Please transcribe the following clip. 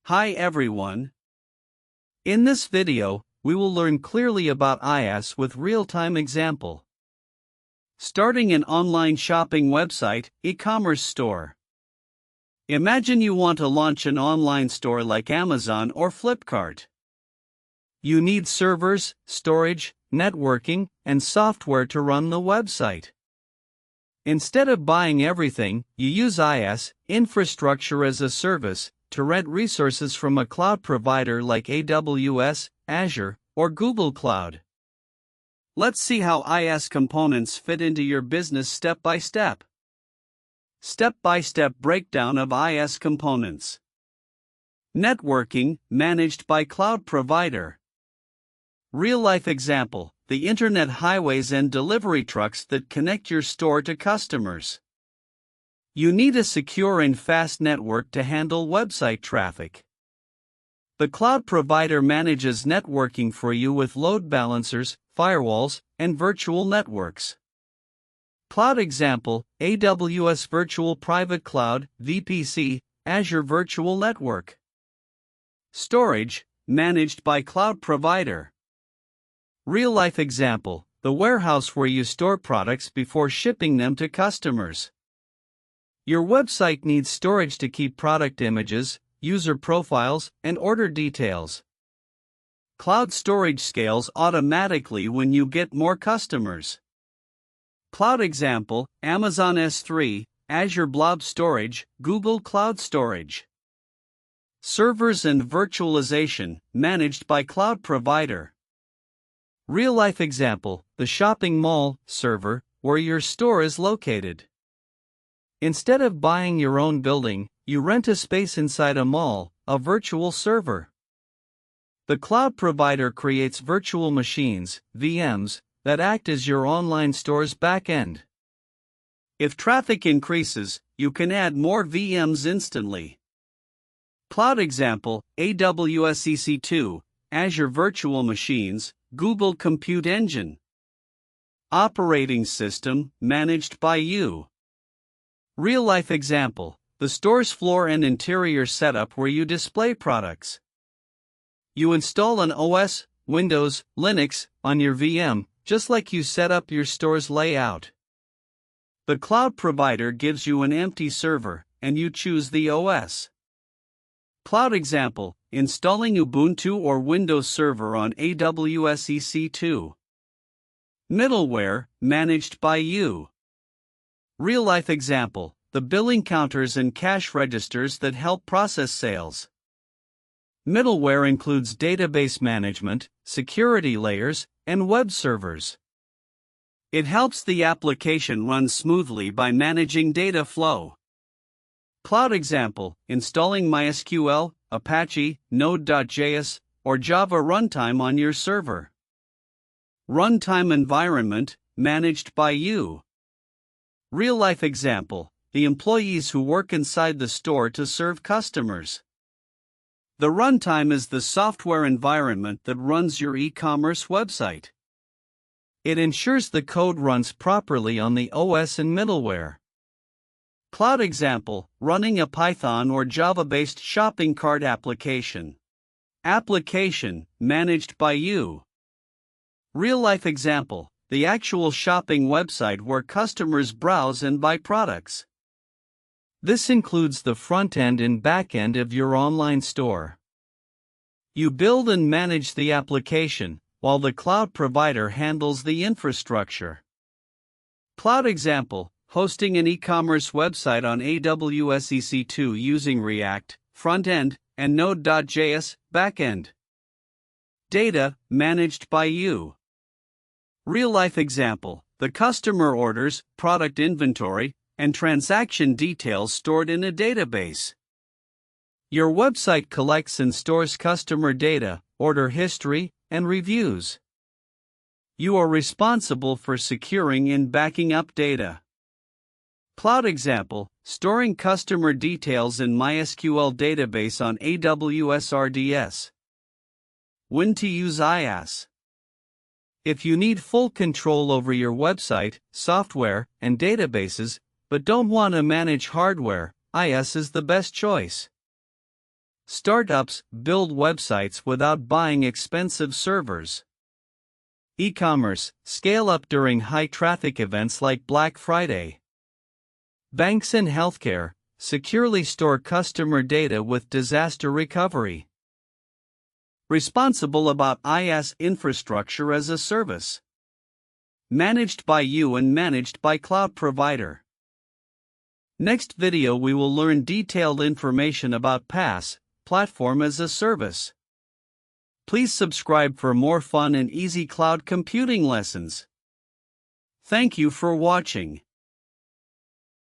Hi everyone. In this video, we will learn clearly about IaaS with real-time example. Starting an online shopping website, e-commerce store. Imagine you want to launch an online store like Amazon or Flipkart. You need servers, storage, networking, and software to run the website. Instead of buying everything, you use IaaS, infrastructure as a service, to rent resources from a cloud provider like AWS, Azure, or Google Cloud. Let's see how IaaS components fit into your business step by step. Step-by-step breakdown of IaaS components. Networking, managed by cloud provider. Real-life example, the internet highways and delivery trucks that connect your store to customers. You need a secure and fast network to handle website traffic. The cloud provider manages networking for you with load balancers, firewalls, and virtual networks. Cloud example, AWS Virtual Private Cloud, VPC, Azure Virtual Network. Storage, managed by cloud provider. Real-life example, the warehouse where you store products before shipping them to customers. Your website needs storage to keep product images, user profiles, and order details. Cloud storage scales automatically when you get more customers. Cloud example, Amazon S3, Azure Blob Storage, Google Cloud Storage. Servers and virtualization, managed by cloud provider. Real-life example, the shopping mall server, where your store is located. Instead of buying your own building, you rent a space inside a mall, a virtual server. The cloud provider creates virtual machines, VMs, that act as your online store's backend. If traffic increases, you can add more VMs instantly. Cloud example, AWS EC2, Azure Virtual Machines, Google Compute Engine. Operating system, managed by you. Real-life example, the store's floor and interior setup where you display products. You install an OS, Windows, Linux, on your VM, just like you set up your store's layout. The cloud provider gives you an empty server, and you choose the OS. Cloud example, installing Ubuntu or Windows Server on AWS EC2. Middleware, managed by you. Real-life example, the billing counters and cash registers that help process sales. Middleware includes database management, security layers, and web servers. It helps the application run smoothly by managing data flow. Cloud example, installing MySQL, Apache, Node.js, or Java runtime on your server. Runtime environment, managed by you. Real-life example, the employees who work inside the store to serve customers. The runtime is the software environment that runs your e-commerce website. It ensures the code runs properly on the OS and middleware. Cloud example, running a Python or Java-based shopping cart application. Application, managed by you. Real-life example, the actual shopping website where customers browse and buy products. This includes the front end and back end of your online store. You build and manage the application, while the cloud provider handles the infrastructure. Cloud example, hosting an e-commerce website on AWS EC2 using React, front end, and Node.js, back end. Data, managed by you. Real-life example, the customer orders, product inventory, and transaction details stored in a database. Your website collects and stores customer data, order history, and reviews. You are responsible for securing and backing up data. Cloud example, storing customer details in MySQL database on AWS RDS. When to use IaaS. If you need full control over your website, software, and databases, but don't want to manage hardware, IaaS is the best choice. Startups build websites without buying expensive servers. E-commerce scale up during high-traffic events like Black Friday. Banks and healthcare securely store customer data with disaster recovery. Responsible about IaaS infrastructure as a service. Managed by you and managed by cloud provider. Next video we will learn detailed information about PaaS, platform as a service. Please subscribe for more fun and easy cloud computing lessons. Thank you for watching.